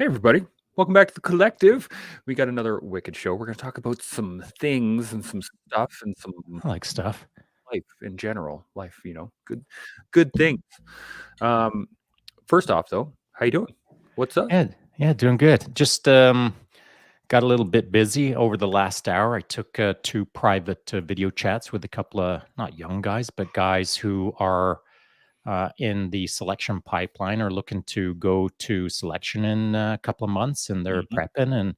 Hey, everybody. Welcome back to the collective. We got another wicked show. We're going to talk about some things and some stuff and some I like stuff. life in general. Life, good things. Um, First off, though, how you doing? What's up? Yeah, doing good. Just got a little bit busy over the last hour. I took two private video chats with a couple of not young guys, but guys who are in the selection pipeline or looking to go to selection in a couple of months, and they're Mhm. prepping. And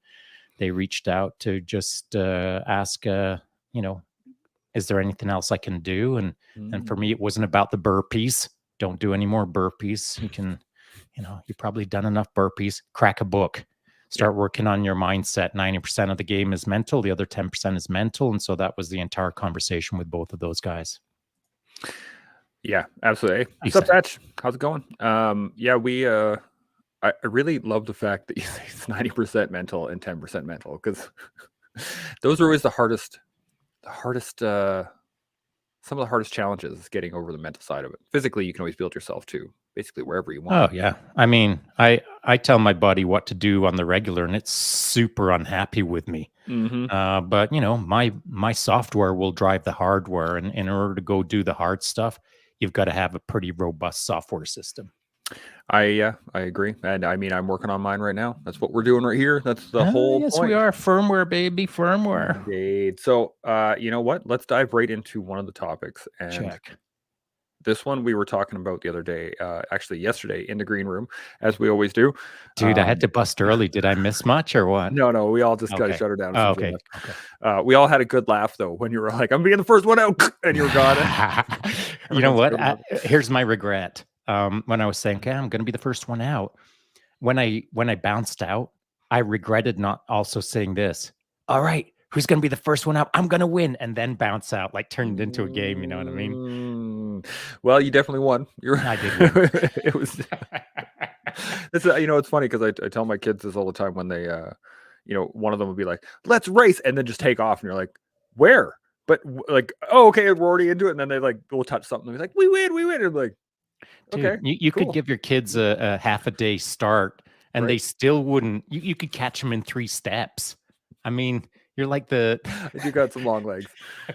they reached out to just ask, you know, is there anything else I can do? And for Mm. me, it wasn't about the burpees. Don't do any more burpees. You've probably done enough burpees. Crack a book. Yeah, Start working on your mindset. 90% of the game is mental. The other 10% is mental. And so that was the entire conversation with both of those guys. yeah, absolutely. Hey, what's Makes up, sense. Patch? How's it going? Yeah, I really love the fact that you say it's 90% mental and 10% mental because those are always the hardest, some of the hardest challenges is getting over the mental side of it. Physically, you can always build yourself too, basically wherever you want. Oh yeah. I mean, I tell my body what to do on the regular, and it's super unhappy with me. Mm-hmm. But my software will drive the hardware, and in order to go do the hard stuff, you've got to have a pretty robust software system. I agree, and I mean I'm working on mine right now. That's what we're doing right here. That's the whole Yes, we point. are firmware, baby, firmware. Indeed. So, you know what? Let's dive right into one of the topics, and Check. this one we were talking about the other day, actually yesterday in the green room, as we always do. Dude, I had Um, to bust early. Did I miss much or what? no, we all just got to Okay. shut her down as Oh, soon as you okay. left. Okay. We all had a good laugh though when you were like, "I'm being the first one out," and you were gone. You know Everyone's what? good about it. Here's my regret. When I was saying, okay, I'm going to be the first one out. When I bounced out, I regretted not also saying this. All right, who's going to be the first one out? I'm going to win, and then bounce out, like turned it into a game. You know what I mean? Well, you definitely won. I did win. It was. It's funny because I tell my kids this all the time when they, one of them would be like, "Let's race," and then just take off, and you're like, "Where?" But like, oh, okay, we're already into it, and then they like go touch something. And he's like, "We win, we win!" And I'm like, Dude, "Okay, you could cool, give your kids a half a day start, and right." they still wouldn't. You could catch them in 3 steps. I mean, you're like the I do got some long legs.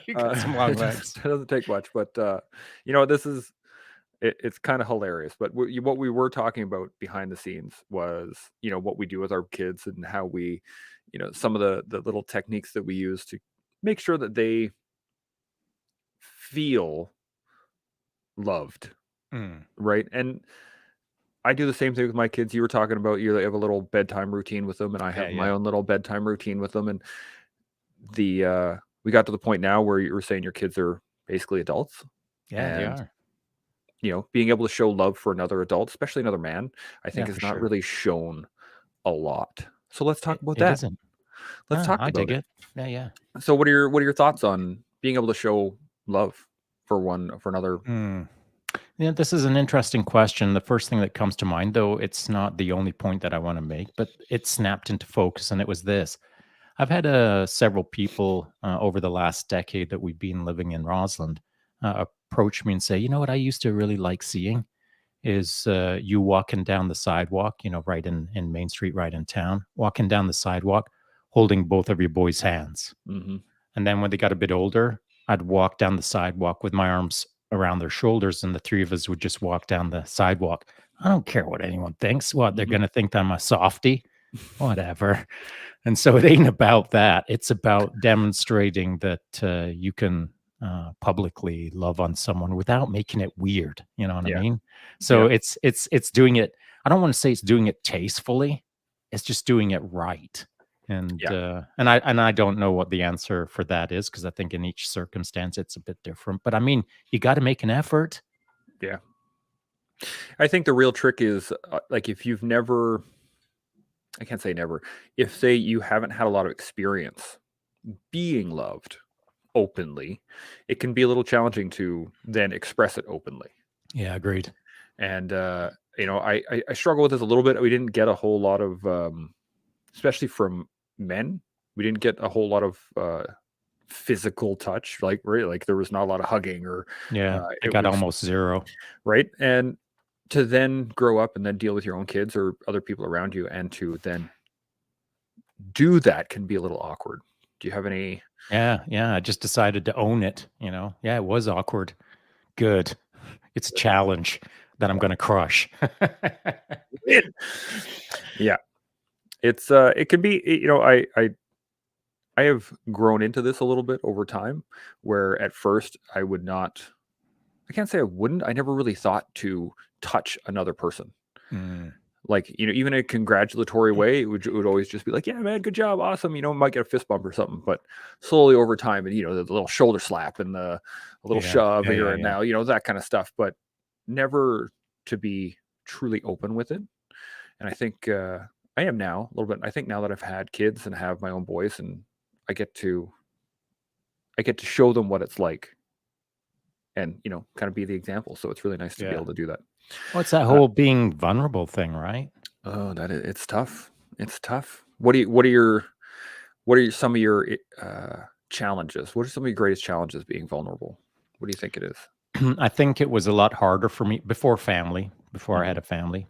you got some long legs. It doesn't take much, but this is it's kind of hilarious. But what we were talking about behind the scenes was, what we do with our kids and how we, some of the little techniques that we use to make sure that they feel loved, Mm. right? And I do the same thing with my kids. You were talking about you have a little bedtime routine with them, and I Yeah, have my yeah, own little bedtime routine with them. And we got to the point now where you were saying your kids are basically adults, yeah. They and are. being able to show love for another adult, especially another man, I Yeah, think for is not sure. really shown a lot. So let's talk about It that. isn't. Let's talk I about dig it. it. Yeah, yeah. So what are your thoughts on being able to show love for another? Mm. Yeah, this is an interesting question. The first thing that comes to mind, though, it's not the only point that I want to make, but it snapped into focus, and it was this. I've had several people over the last decade that we've been living in Rossland approach me and say, you know what I used to really like seeing is you walking down the sidewalk, right in Main Street, right in town, walking down the sidewalk, holding both of your boys' hands. Mhm. And then when they got a bit older, I'd walk down the sidewalk with my arms around their shoulders, and the three of us would just walk down the sidewalk. I don't care what anyone thinks. What, they're Mhm. going to think that I'm a softie? Whatever. And so it ain't about that. It's about demonstrating that you can publicly love on someone without making it weird. You know what I Yeah. mean? So Yeah. it's doing it. I don't want to say it's doing it tastefully. It's just doing it right. And Yeah. I don't know what the answer for that is, because I think in each circumstance it's a bit different. But I mean, you got to make an effort. Yeah. I think the real trick is like if you've never I can't say never. If say you haven't had a lot of experience being loved openly, it can be a little challenging to then express it openly. Yeah, agreed. And I struggle with this a little bit. We didn't get a whole lot of, especially from men. We didn't get a whole lot of physical touch. Like right, like there was not a lot of hugging or Yeah, I it got was almost zero. right. And to then grow up and then deal with your own kids or other people around you, and to then do that can be a little awkward. Do you have any? Yeah. I just decided to own it. Yeah, it was awkward. Good. It's a challenge that I'm going to crush. Yeah, it can be. I have grown into this a little bit over time, where at first I would not. I can't say I wouldn't. I never really thought to touch another person. Mm, Like, even a congratulatory way, it would always just be like, "Yeah, man, good job, awesome." Might get a fist bump or something, but slowly over time, and the little shoulder slap and the a little yeah. shove here and Yeah. now, that kind of stuff, but never to be truly open with it. And I think I am now a little bit. I think now that I've had kids and have my own boys, and I get to I get to show them what it's like, and kind of be the example. So it's really nice to be Yeah. able to do that. Well, it's that Uh, whole being vulnerable thing, right? oh, it's tough. It's tough. What are some of your challenges? What are some of your greatest challenges being vulnerable? What do you think it is? I think it was a lot harder for me before I had Mhm. a family.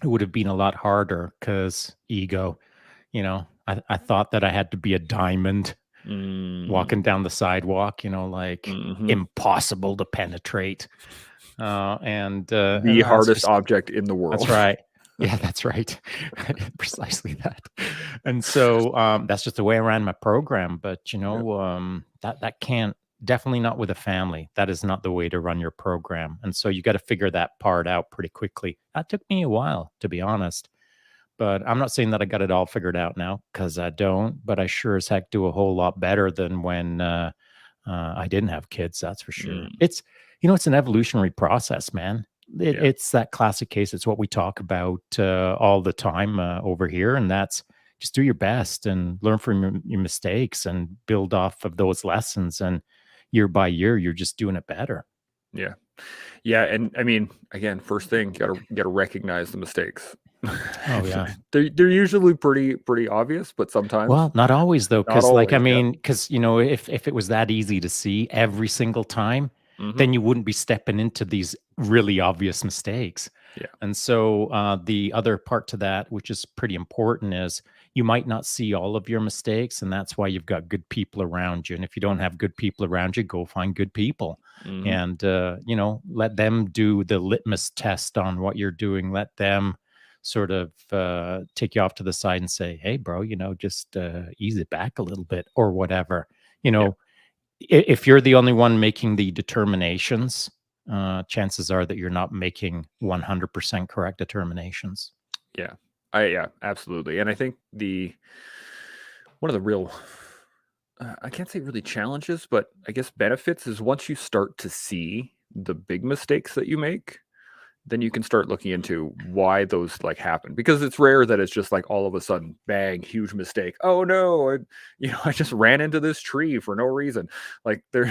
It would have been a lot harder because ego, I thought that I had to be a diamond Mm, walking down the sidewalk, like mhm. impossible to penetrate. And The that's hardest just, object in the that's world. right. Yeah, that's right. Precisely that. And so that's just the way I ran my program. But Yeah. that can't, definitely not with a family. That is not the way to run your program. And so you got to figure that part out pretty quickly. That took me a while, to be honest. But I'm not saying that I got it all figured out now, because I don't. But I sure as heck do a whole lot better than when I didn't have kids. That's for sure. Mm, It's an evolutionary process, man. yeah. It's that classic case. It's what we talk about all the time over here, and that's just do your best and learn from your mistakes and build off of those lessons. And year by year, you're just doing it better. Yeah. Yeah, and I mean, again, first thing, gotta recognize the mistakes. Oh yeah. They're usually pretty obvious, but sometimes Well, not always though, not because always. Yeah. if it was that easy to see every single time, Mhm. then you wouldn't be stepping into these really obvious mistakes. Yeah. And so the other part to that, which is pretty important, is you might not see all of your mistakes, and that's why you've got good people around you. And if you don't have good people around you, go find good people, Mhm. and let them do the litmus test on what you're doing. Let them sort of take you off to the side and say, "Hey, bro, just ease it back a little bit," or whatever. You Yeah. know, if you're the only one making the determinations, chances are that you're not making 100% correct determinations. Yeah. Yeah, absolutely. And I think the one of the real I can't say really challenges, but I guess benefits is once you start to see the big mistakes that you make, then you can start looking into why those like happen, because it's rare that it's just like all of a sudden bang, huge mistake. Oh no, I just ran into this tree for no reason. Like there's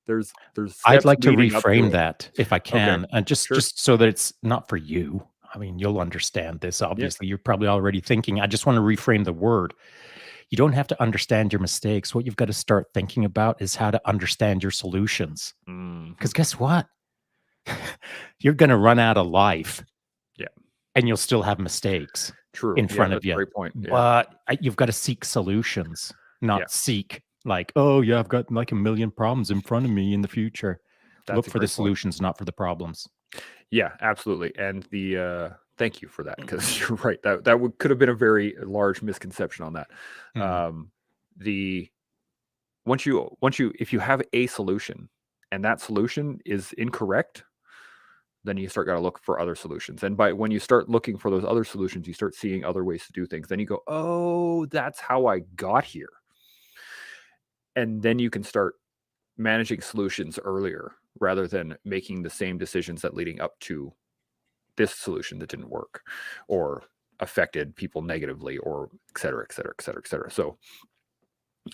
I'd steps like to leading up to reframe it. that if I Okay, can, and just sure. just so that it's not for you. I mean, you'll understand this. Yeah. Obviously, you're probably already thinking. I just want to reframe the word. You don't have to understand your mistakes. What you've got to start thinking about is how to understand your solutions. Because Hmm. guess what? You're going to run out of life Yeah. and you'll still have mistakes True. in Yeah, front of that's a you. great point. Yeah. But you've got to seek solutions, Yeah. not seek like, oh, yeah, I've got like a million problems in front of me in the future. That's Look a for the great point. solutions, not for the problems. Yeah, absolutely. And the thank you for that, because you're right. Could have been a very large misconception on that. Mhm. Um, the once you if you have a solution and that solution is incorrect, then you start got to look for other solutions. And by when you start looking for those other solutions, you start seeing other ways to do things. Then you go, "Oh, that's how I got here." And then you can start managing solutions earlier rather than making the same decisions that leading up to this solution that didn't work or affected people negatively, or et cetera, et cetera, et cetera, et cetera. So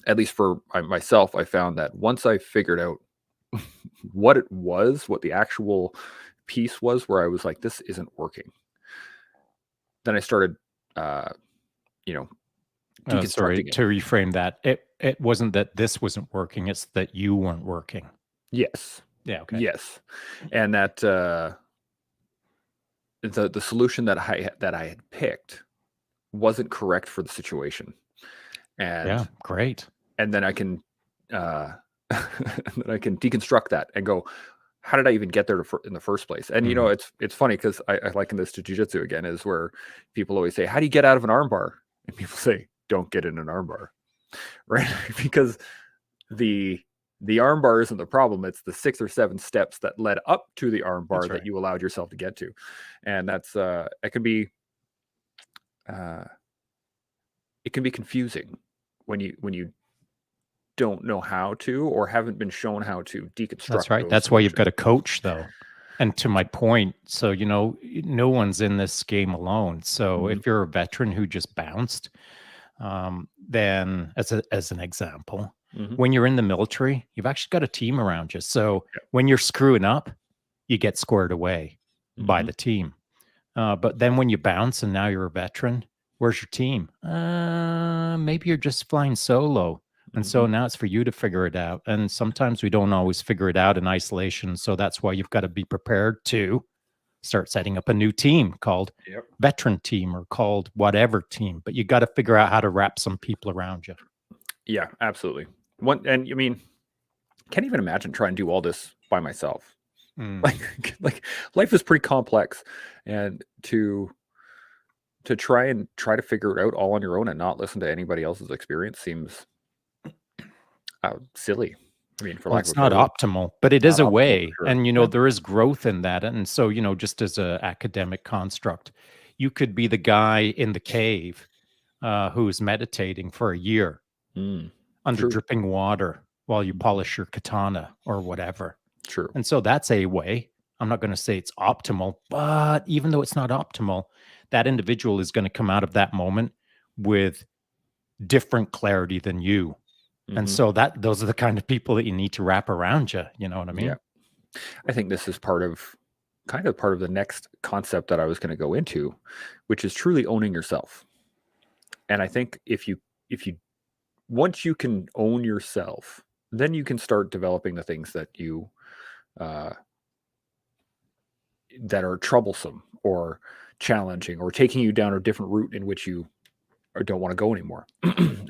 at least for myself, I found that once I figured out what it was, what the actual piece was, where I was like, this isn't working, then I started, uh, you know, Sorry, deconstructing it. to reframe that. It wasn't that this wasn't working, it's that you weren't working. Yes. Yeah, okay. Yes. And that, the solution that I had picked wasn't correct for the situation, and Yeah, great. then I can then I can deconstruct that and go, how did I even get there in the first place? And Mhm. it's funny because I liken this to jujitsu again, is where people always say, how do you get out of an armbar? And people say, don't get in an armbar, right? Because the armbar isn't the problem. It's the 6 or 7 steps that led up to the That's armbar that right. you allowed yourself to get to. And that's it can be uh, confusing when you don't know how to, or haven't been shown how to That's deconstruct right. those That's why you've got solutions. a coach, though. And to my point, so no one's in this game alone. So Hmm. if you're a veteran who just bounced, then as an example, Hmm. when you're in the military, you've actually got a team around you. So Yeah. when you're screwing up, you get squared away by Hmm. the team. But then when you bounce and now you're a veteran, where's your team? Maybe you're just flying solo. And Hmm. so now it's for you to figure it out. And sometimes we don't always figure it out in isolation. So that's why you've got to be prepared to start setting up a new team called Yep. veteran team or called whatever team. But you got to figure out how to wrap some people around you. Yeah, absolutely. And I mean, can't even imagine trying to do all this by myself. Mm. Like life is pretty complex, and to try to figure it out all on your own and not listen to anybody else's experience seems silly. I mean, for Well, lack of it's a not better word, optimal, but it is not a optimal for way. sure. And, Yeah. there is growth in that. And so, just as a academic construct, you could be the guy in the cave who's meditating for a year Mm, under true. dripping water while you Mhm. polish your katana or whatever. True. And so that's a way. I'm not going to say it's optimal, but even though it's not optimal, that individual is going to come out of that moment with different clarity than you. And Hmm. so those are the kind of people that you need to wrap around you. You know what I Yeah, mean? I think this is kind of part of the next concept that I was going to go into, which is truly owning yourself. And I think if you once you can own yourself, then you can start developing the things uh, that are troublesome or challenging or taking you down a different route in which you or don't want to go anymore.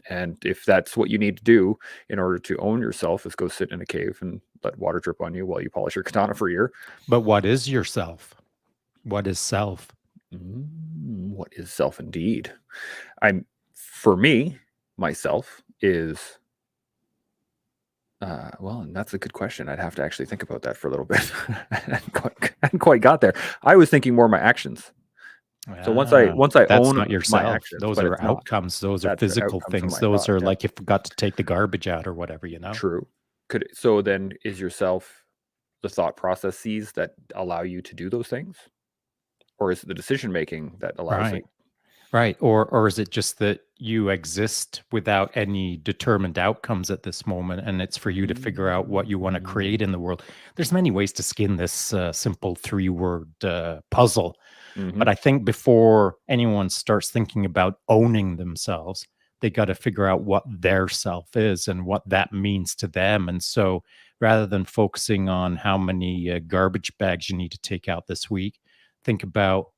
And if that's what you need to do in order to own yourself, is go sit in a cave and let water drip on you while you polish your katana for a year. But what is yourself? What is self? What is self indeed? I'm For me, myself is well, and that's a good question. I'd have to actually think about that for a little bit. I hadn't quite got there. I was thinking more my actions. So Ah, once I that's own not my yourself. actions, Those but are it's not. outcomes. Those are That's the physical outcomes of things. my Those thoughts. are Yeah, like if you forgot to take the garbage out or whatever. true. So then is yourself the thought processes that allow you to do those things, or is it the decision making that allows it? Right. Right. Or is it just that you exist without any determined outcomes at this moment and it's for you to figure out what you want to create in the world? There's many ways to skin this simple three-word puzzle. Mm-hmm. But I think before anyone starts thinking about owning themselves, they got to figure out what their self is and what that means to them. And so rather than focusing on how many garbage bags you need to take out this week, think about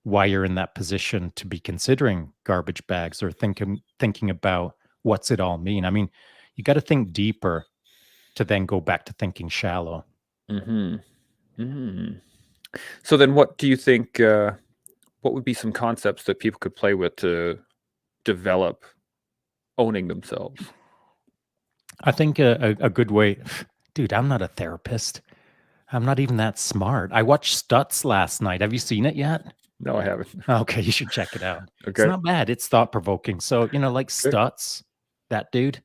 why you're in that position to be considering garbage bags or thinking about what's it all mean. I mean, you got to think deeper to then go back to thinking shallow. Mm-hmm. Mm-hmm. So then, what do you think? What would be some concepts that people could play with to develop owning themselves? I think a good way, dude, I'm not a therapist. I'm not even that smart. I watched Stutz last night. Have you seen it yet? No, I haven't. Okay, you should check it out. It's Okay. not bad. It's thought provoking. So, like Okay. Stutz, that dude,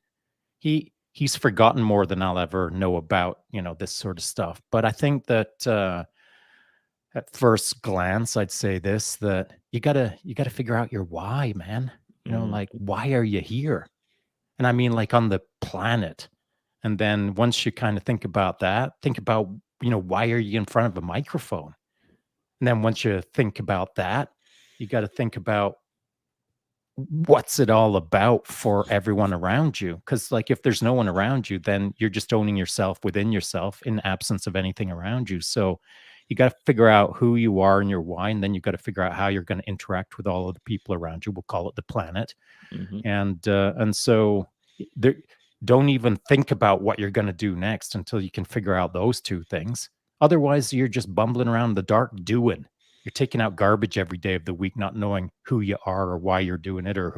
he's forgotten more than I'll ever know about, this sort of stuff. But I think that at first glance, I'd say this that you gotta figure out your why, man. Like Mm-hmm. why are you here? And I mean like on the planet. And then once you kind of think about that, think about, why are you in front of a microphone? And then once you think about that, you got to think about what's it all about for everyone around you. Because, like, if there's no one around you, then you're just owning yourself within yourself in absence of anything around you. So, you got to figure out who you are and your why, and then you got to figure out how you're going to interact with all of the people around you. We'll call it the planet. Mhm. And so there, don't even think about what you're going to do next until you can figure out those two things. Otherwise, you're just bumbling around in the dark doing. You're taking out garbage every day of the week, not knowing who you are or why you're doing it or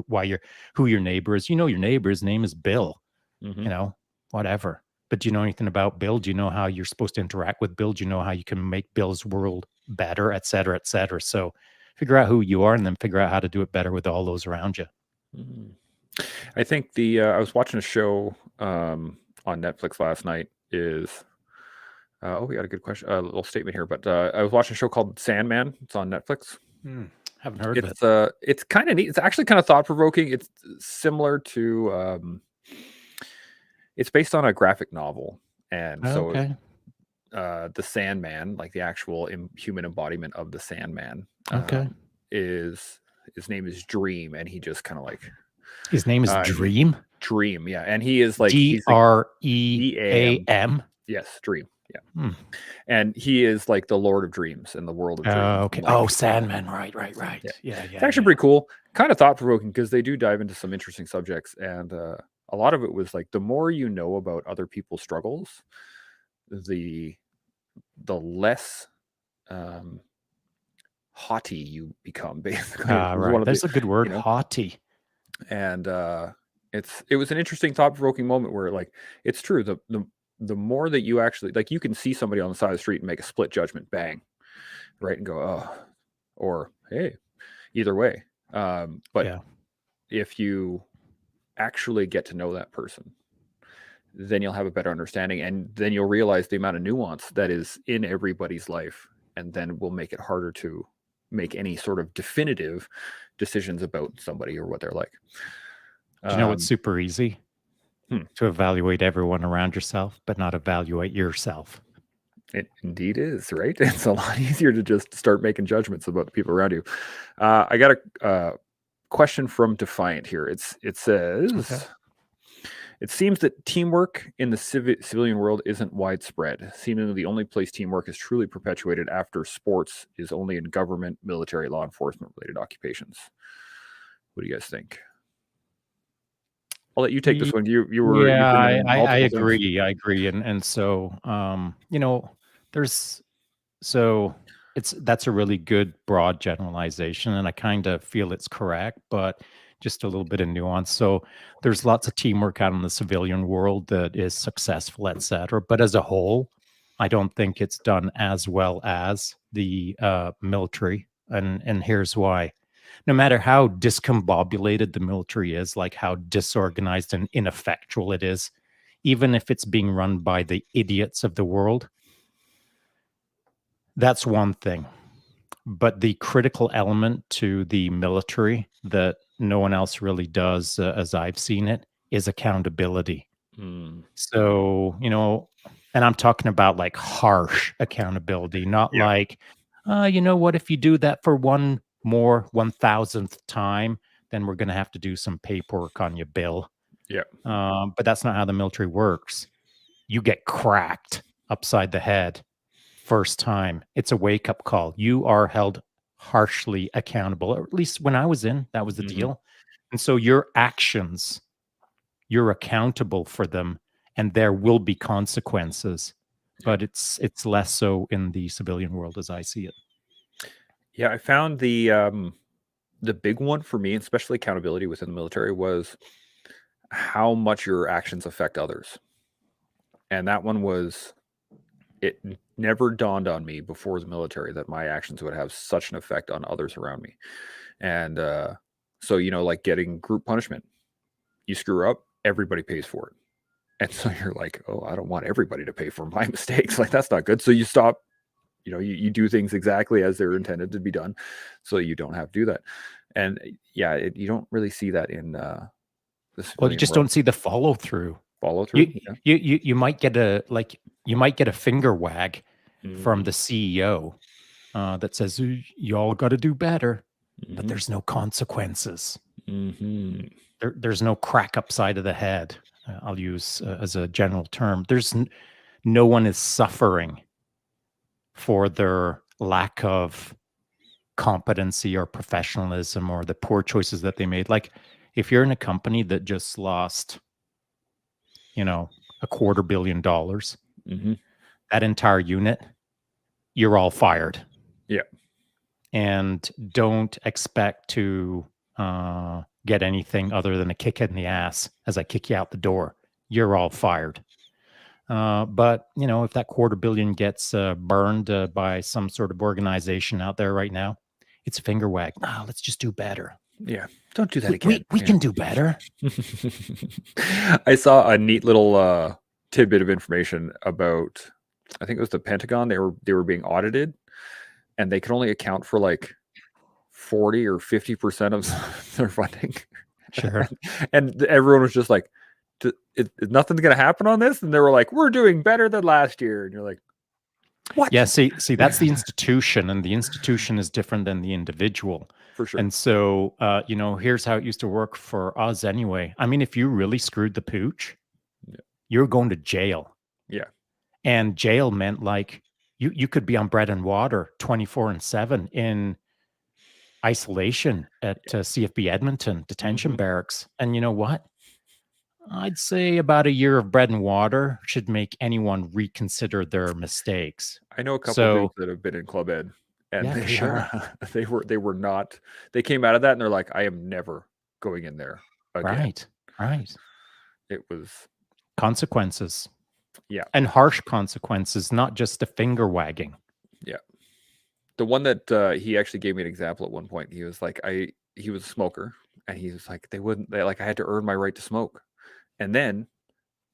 who your neighbor is. You know your neighbor's name is Bill, Mhm. you know, whatever. But do you know anything about Bill? Do you know how you're supposed to interact with Bill? Do you know how you can make Bill's world better, et cetera, et cetera? So figure out who you are and then figure out how to do it better with all those around you. Mhm. I think I was watching a show on Netflix last night. We got a good question, a little statement here, but I was watching a show called Sandman. It's on Netflix. Haven't heard of it. It's kind of neat. It's actually kind of thought provoking. It's similar to it's based on a graphic novel, and so Okay. the Sandman, like the actual human embodiment of the Sandman, Okay. is his name is Dream, and he just kind of like His name is he Dream. Dream, yeah, and he is like he's like DAM, DREAM. yes, Dream, yeah, Hmm. and he is like the Lord of Dreams in the world of dreams. Okay. And, Oh, like, Sandman. Right. yeah, Yeah. it's actually pretty cool, kind of thought provoking because they do dive into some interesting subjects, and a lot of it was like the more you know about other people's struggles, the less haughty you become, basically. It was one Right. of the, There's a good you word, know, haughty. and it was an interesting, thought provoking moment where like it's true. The more that you actually like, you can see somebody on the side of the street and make a split judgment, bang, right, and go, oh, or hey, either way. But Yeah. if you actually get to know that person, then you'll have a better understanding, and then you'll realize the amount of nuance that is in everybody's life, and then will make it harder to make any sort of definitive decisions about somebody or what they're like. Do you know what's super easy? Hmm. To evaluate everyone around yourself, but not evaluate yourself. It indeed is, right? It's a lot easier to just start making judgments about the people around you. I got a question from Defiant here. It says, Okay. it seems that teamwork in the civilian world isn't widespread. Seemingly, the only place teamwork is truly perpetuated after sports is only in government, military, law enforcement related occupations. What do you guys think? I'll let you take this one. You've Yeah, been I, in I, I multiple things. agree. I agree. And so, there's so that's a really good broad generalization, and I kind of feel it's correct, but just a little bit of nuance. So there's lots of teamwork out in the civilian world that is successful, et cetera. But as a whole, I don't think it's done as well as the military, and here's why. No matter how discombobulated the military is, like how disorganized and ineffectual it is, even if it's being run by the idiots of the world, that's one thing. But the critical element to the military that no one else really does, as I've seen it, is accountability. Mm. So, and I'm talking about like harsh accountability, not Yeah. like, you know what, if you do that for 1,000th time, then we're going to have to do some paperwork on your bill. Yeah. But that's not how the military works. You get cracked upside the head first time. It's a wake up call. You are held harshly accountable, or at least when I was in, that was the Mm-hmm. deal. And so your actions, you're accountable for them, and there will be consequences. But it's less so in the civilian world as I see it. Yeah, I found the big one for me, especially accountability within the military, was how much your actions affect others. And that one was, it never dawned on me before the military that my actions would have such an effect on others around me. And so, like getting group punishment, you screw up, everybody pays for it. And so you're like, oh, I don't want everybody to pay for my mistakes. Like, that's not good. So you stop, you do things exactly as they're intended to be done, so you don't have to do that. And yeah, you don't really see that in the Well, you civilian just world. don't see the follow through. Follow You through. Yeah. you might get a finger wag from Mm-hmm. the CEO that says y'all got to do better, but Mm-hmm. there's no consequences. Mm-hmm. There's no crack upside of the head. I'll use as a general term. No one is suffering for their lack of competency or professionalism or the poor choices that they made. Like if you're in a company that just lost, $250 million, Mm-hmm. that entire unit, you're all fired. Yeah. And don't expect to get anything other than a kick in the ass as I kick you out the door. You're all fired. But if that $250 million gets burned by some sort of organization out there right now, it's a finger wag. Let's just do better. Yeah. Don't do that We again. we can do better. I saw a neat little tidbit of information about, I think it was the Pentagon. They were being audited, and they could only account for like 40 or 50% of their funding. Sure. And everyone was just like, nothing's going to happen on this. And they were like, we're doing better than last year. And you're like, what? Yeah, see, that's the institution, and the institution is different than the individual. For sure. And so, here's how it used to work for us anyway. I mean, if you really screwed the pooch, you're going to jail. Yeah. And jail meant like you could be on bread and water 24/7 in isolation at CFB Edmonton detention barracks. And you know what? I'd say about a year of bread and water should make anyone reconsider their mistakes. I know a couple of dudes that have been in Club Ed, and Yeah, for sure. they were not. They came out of that and they're like, I am never going in there again. Right. It was consequences. Yeah. And harsh consequences, not just a finger wagging. Yeah. The one that he actually gave me an example at one point. He was like, he was a smoker, and he was like, I had to earn my right to smoke. And then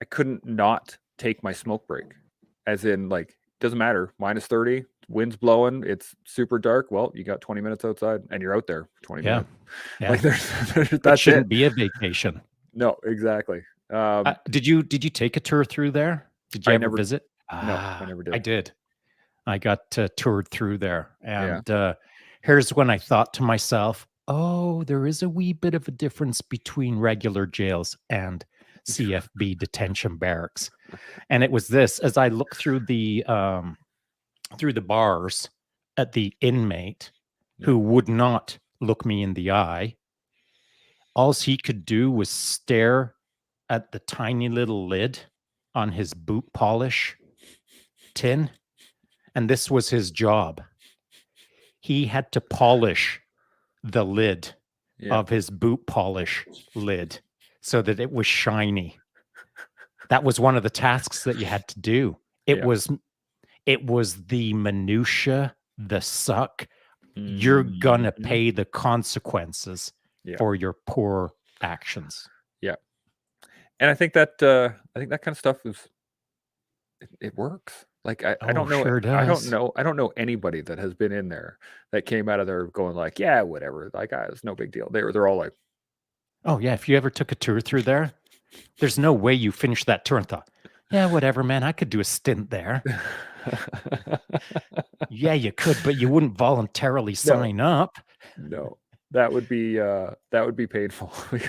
I couldn't not take my smoke break. As in, like, doesn't matter. -30, wind's blowing, it's super dark. Well, you got 20 minutes outside and you're out there for 20 minutes. Yeah. Like that's it shouldn't be a vacation. No, exactly. Did you take a tour through there? Did you ever visit? No, I never did. I did. I got toured through there. And here's when I thought to myself, oh, there is a wee bit of a difference between regular jails and CFB detention barracks. And it was this: as I looked through the bars at the inmate who would not look me in the eye, all he could do was stare at the tiny little lid on his boot polish tin. And this was his job. He had to polish the lid of his boot polish lid so that it was shiny. That was one of the tasks that you had to do. It was the minutia, the suck. You're gonna pay the consequences for your poor actions. Yeah. And I think that kind of stuff it works. Like I don't know. Sure does. I don't know anybody that has been in there that came out of there going like, yeah, whatever. Like, it's no big deal. They're all like, oh yeah. If you ever took a tour through there, there's no way you finished that tour and thought, yeah, whatever, man. I could do a stint there. Yeah, you could, but you wouldn't voluntarily sign up. No, that would be painful. We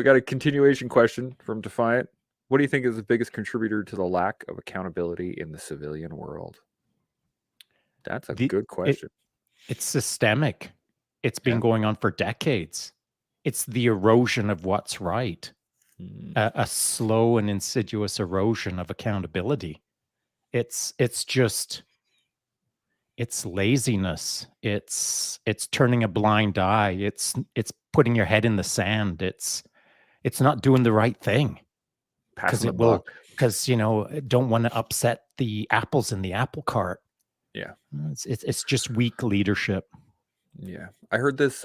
got a continuation question from Defiant. What do you think is the biggest contributor to the lack of accountability in the civilian world? That's a good question. It's systemic. It's been going on for decades. It's the erosion of what's right. A slow and insidious erosion of accountability. It's laziness. It's turning a blind eye. It's putting your head in the sand. It's not doing the right thing. Because don't want to upset the apples in the apple cart. Yeah, it's just weak leadership. Yeah, I heard this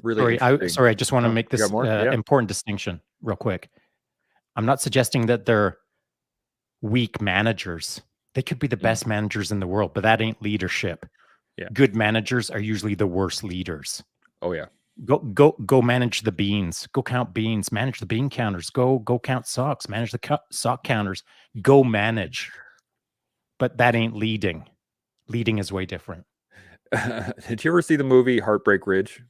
really. Sorry, I just want to make this important distinction real quick. I'm not suggesting that they're weak managers. They could be the best managers in the world, but that ain't leadership. Yeah, good managers are usually the worst leaders. Oh yeah. Go manage the beans. Go count beans. Manage the bean counters. Go count socks. Manage the sock counters. Go manage. But that ain't leading. Leading is way different. Did you ever see the movie Heartbreak Ridge?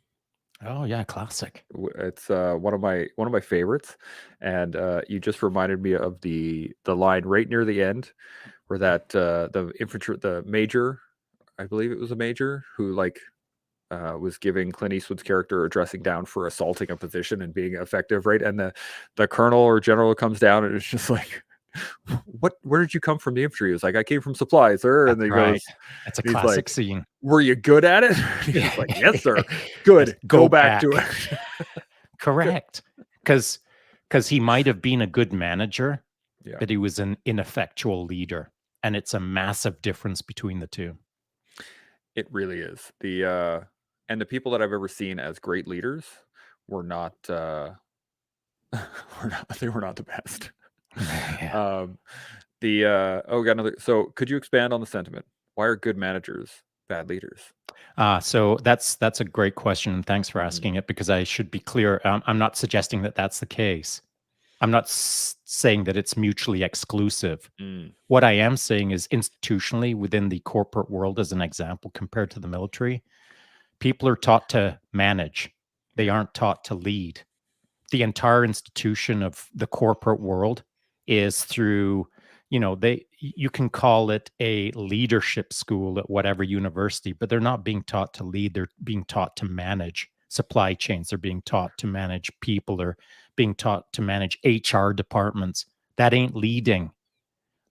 Oh yeah, classic. It's one of my favorites, and you just reminded me of the line right near the end where the major, I believe it was a major, who was giving Clint Eastwood's character a dressing down for assaulting a position and being effective, right? And the colonel or general comes down and it's just like, where did you come from the infantry? He was like, I came from supply, sir. And That's he right. goes, It's a and he's classic like, scene. were you good at it? He was like, yes, sir. Yes, Good. go Go back to back. it. Correct. Because he might have been a good manager, Yeah, but he was an ineffectual leader. And it's a massive difference between the two. it really is. And the people that I've ever seen as great leaders were not, they were not the best. Yeah. Um, we got another. So could you expand on the sentiment? Why are good managers bad leaders? So that's a great question, and thanks for Mhm. asking it. Because I should be clear, I'm not suggesting that that's the case. I'm not saying that it's mutually exclusive. Mm, What I am saying is, institutionally, within the corporate world, as an example, compared to the military, people are taught to manage. They yeah. aren't taught to lead. The entire institution of the corporate world is through, you can call it a leadership school at whatever university, but they're not being taught to lead. They're being taught to manage supply chains. They're being taught to manage people. They're being taught to manage HR departments. That ain't leading.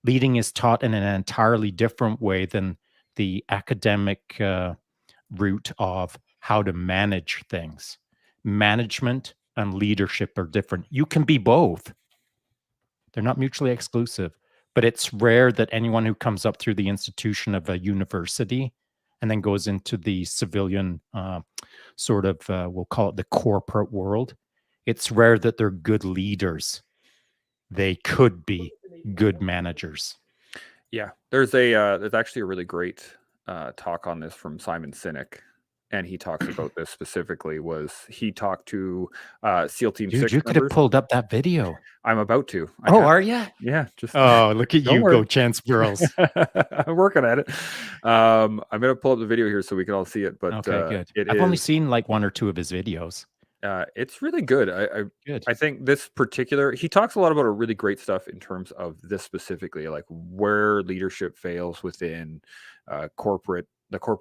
Leading is taught in an entirely different way than the academic route of how to manage things. Management and leadership are different. You can be both. They're not mutually exclusive, but it's rare that anyone who comes up through the institution of a university and then goes into the civilian we'll call it the corporate world, it's rare that they're good leaders. They could be good managers. Yeah, there's actually a really great talk on this from Simon Sinek, and he talks about this specifically. Was he talked to SEAL Team Dude, 6 you could have members? pulled up that video. I'm about to. I Oh, have. are you? Yeah, just Oh, look at don't you worry. go, Chance Girls. I'm working at it. I'm gonna pull up the video here so we can all see it. But Okay, good. it I've only is seen like one or two of his videos. it's really good. Good. I think this particular he talks a lot about a really great stuff in terms of this specifically, like where leadership fails within the corporate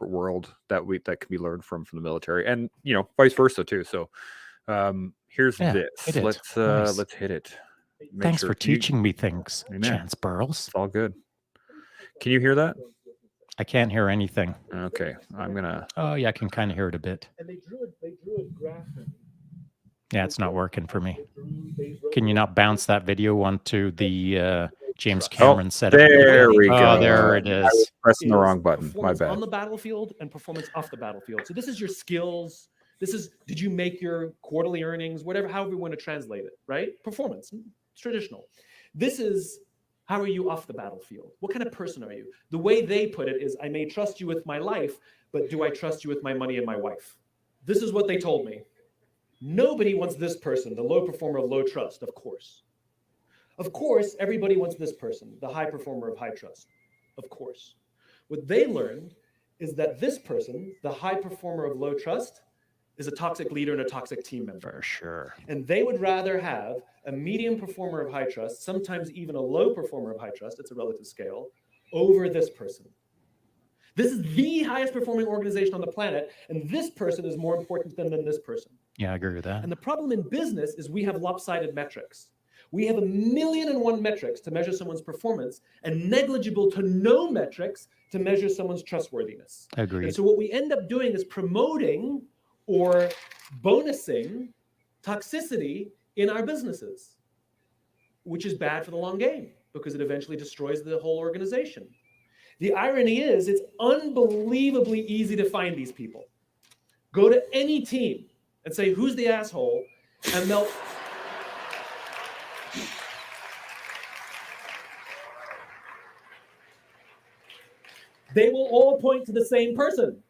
world that can be learned from the military, and vice versa too. So here's Yeah, hit this. it. Nice. Let's hit it. Make Thanks sure for teaching me things, Amen. Chance Burles. It's all good. Can you hear that? I can't hear anything. Okay, I'm gonna. Oh, yeah, I can kind of hear it a bit. And they drew a graph. Yeah, it's not working for me. Can you not bounce that video onto the James Cameron setup? There we Oh, go. there it I was is. pressing the wrong button. My Performance bad. on the battlefield and performance off the battlefield. So this is your skills. This is, did you make your quarterly earnings, whatever, however you want to translate it, right? Performance, it's traditional. This is, how are you off the battlefield? What kind of person are you? The way they put it is, I may trust you with my life, but do I trust you with my money and my wife? This is what they told me. Nobody wants this person, the low performer of low trust, of course. Of course, everybody wants this person, the high performer of high trust, of course. What they learned is that this person, the high performer of low trust, is a toxic leader and a toxic team member. For sure. And they would rather have a medium performer of high trust, sometimes even a low performer of high trust, it's a relative scale, over this person. This is the highest performing organization on the planet, and this person is more important than this person. Yeah, I agree with that. And the problem in business is we have lopsided metrics. We have 1,000,001 metrics to measure someone's performance and negligible to no metrics to measure someone's trustworthiness. Agreed. And so what we end up doing is promoting or bonusing toxicity in our businesses, which is bad for the long game because it eventually destroys the whole organization. The irony is it's unbelievably easy to find these people. Go to any team and say, who's the asshole? And they will all point to the same person.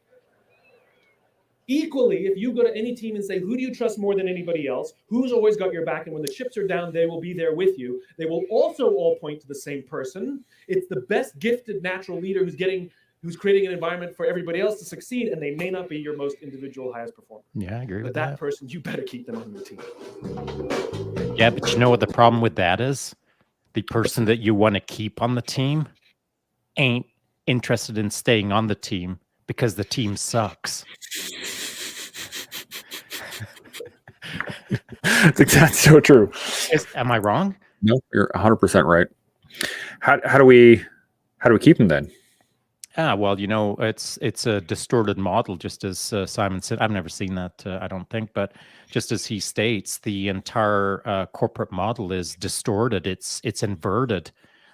Equally, if you go to any team and say, who do you trust more than anybody else? Who's always got your back? And when the chips are down, they will be there with you. They will also all point to the same person. It's the best gifted natural leader who's getting who's creating an environment for everybody else to succeed, and they may not be your most individual highest performer. Yeah, I agree But with that that. person, you better keep them on your team. Yeah, but you know what the problem with that is? The person that you want to keep on the team ain't interested in staying on the team because the team sucks. That's so true. Am I wrong? No, you're 100% right. How do we keep them then? Well, you know, it's a distorted model, just as Simon said. I've never seen that, I don't think, but just as he states, the entire corporate model is distorted. It's inverted.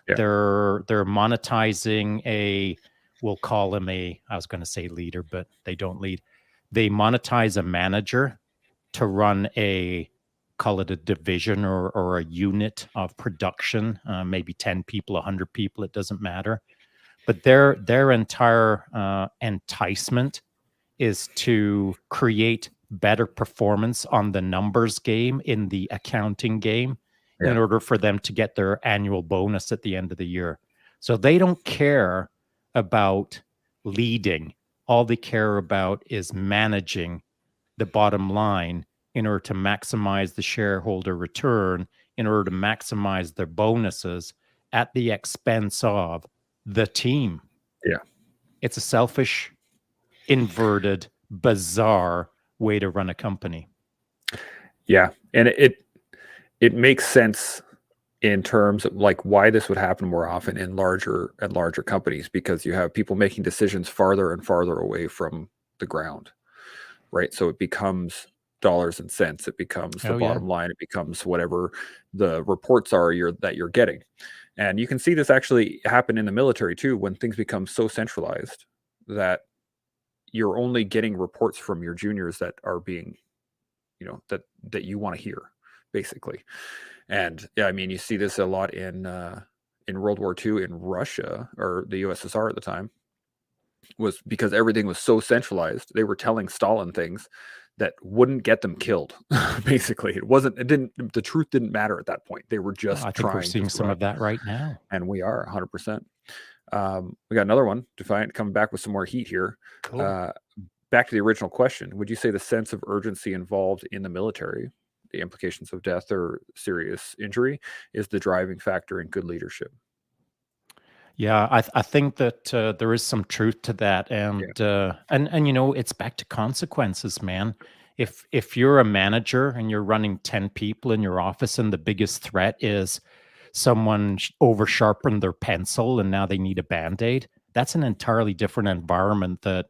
Yeah. They're monetizing a, we'll call him a, I was going to say leader, but they don't lead. They monetize a manager to run a, call it a division or a unit of production, maybe 10 people, 100 people, it doesn't matter. But their entire enticement is to create better performance on the numbers game, in the accounting game, in Yeah. order for them to get their annual bonus at the end of the year. So they don't care about leading. All they care about is managing the bottom line in order to maximize the shareholder return, in order to maximize their bonuses at the expense of the team. Yeah. It's a selfish, inverted, bizarre way to run a company. Yeah, and it makes sense in terms of like why this would happen more often in larger companies, because you have people making decisions farther and farther away from the ground, right? So it becomes dollars and cents. It becomes the bottom line. It becomes whatever the reports are that you're getting. And you can see this actually happen in the military too, when things become so centralized that you're only getting reports from your juniors that are being, that you want to hear, basically. And yeah, I mean, you see this a lot in World War II in Russia, or the USSR at the time, was because everything was so centralized. They were telling Stalin things that wouldn't get them killed. Basically, the truth didn't matter at that point. They were just I think trying we're seeing some of that right now. And we are 100%. We got another one, Defiant, coming back with some more heat here. Cool. Back to the original question. Would you say the sense of urgency involved in the military, the implications of death or serious injury, is the driving factor in good leadership? Yeah, I think that there is some truth to that, and you know, it's back to consequences, man. If you're a manager and you're running 10 people in your office, and the biggest threat is someone over sharpened their pencil and now they need a Band-Aid, that's an entirely different environment. That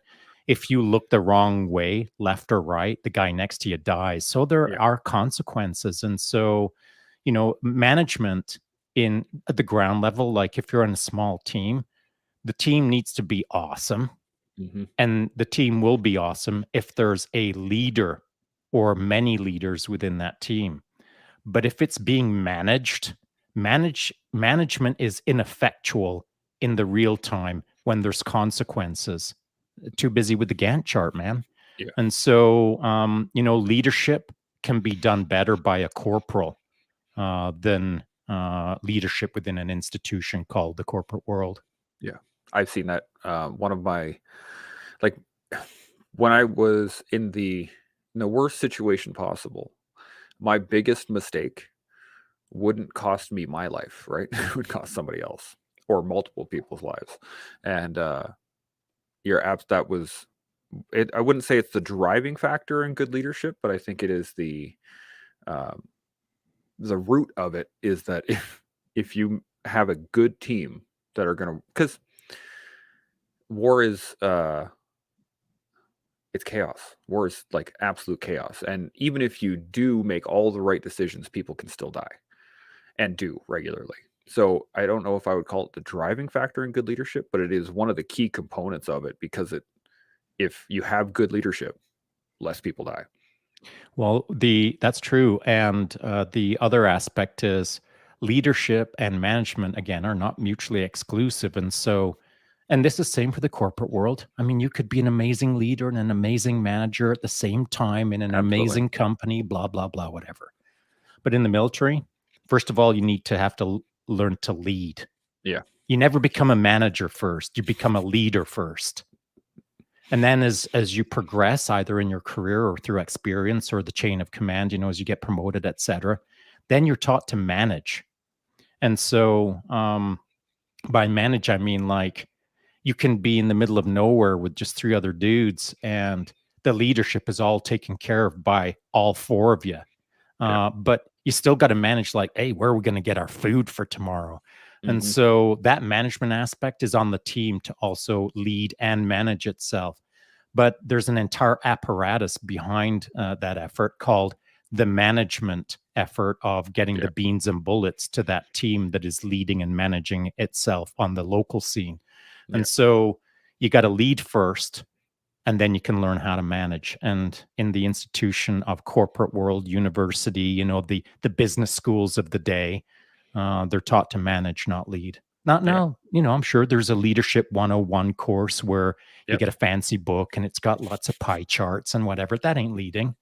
if you look the wrong way, left or right, the guy next to you dies. So there are consequences, and so, you know, management at the ground level, like if you're in a small team, the team needs to be awesome. And the team will be awesome if there's a leader or many leaders within that team. But if it's being management is ineffectual in the real time when there's consequences. Too busy with the Gantt chart, man. Yeah. And so, you know, leadership can be done better by a corporal than leadership within an institution called the corporate world. Yeah, I've seen that. One of my, like, when I was in the worst situation possible, my biggest mistake wouldn't cost me my life, right? It would cost somebody else or multiple people's lives. And that was it. I wouldn't say it's the driving factor in good leadership, but I think it is the root of it, is that if you have a good team that are going to, because war is it's chaos. War is like absolute chaos. And even if you do make all the right decisions, people can still die, and do regularly. So I don't know if I would call it the driving factor in good leadership, but it is one of the key components of it, because if you have good leadership, less people die. Well, that's true. And the other aspect is leadership and management, again, are not mutually exclusive. And so, and this is same for the corporate world. I mean, you could be an amazing leader and an amazing manager at the same time in an amazing company, blah, blah, blah, whatever. But in the military, first of all, you need to have to learn to lead. Yeah. You never become a manager first. You become a leader first. And then as you progress, either in your career or through experience or the chain of command, as you get promoted, etc., then you're taught to manage. And so by manage, I mean like you can be in the middle of nowhere with just 3 other dudes and the leadership is all taken care of by all 4 of you. But you still got to manage like, hey, where are we going to get our food for tomorrow? And so that management aspect is on the team to also lead and manage itself. But there's an entire apparatus behind that effort called the management effort of getting the beans and bullets to that team that is leading and managing itself on the local scene. And so you got to lead first, and then you can learn how to manage. And in the institution of corporate world, university, the business schools of the day, they're taught to manage, not lead. Now, I'm sure there's a leadership 101 course where you get a fancy book and it's got lots of pie charts and whatever. That ain't leading.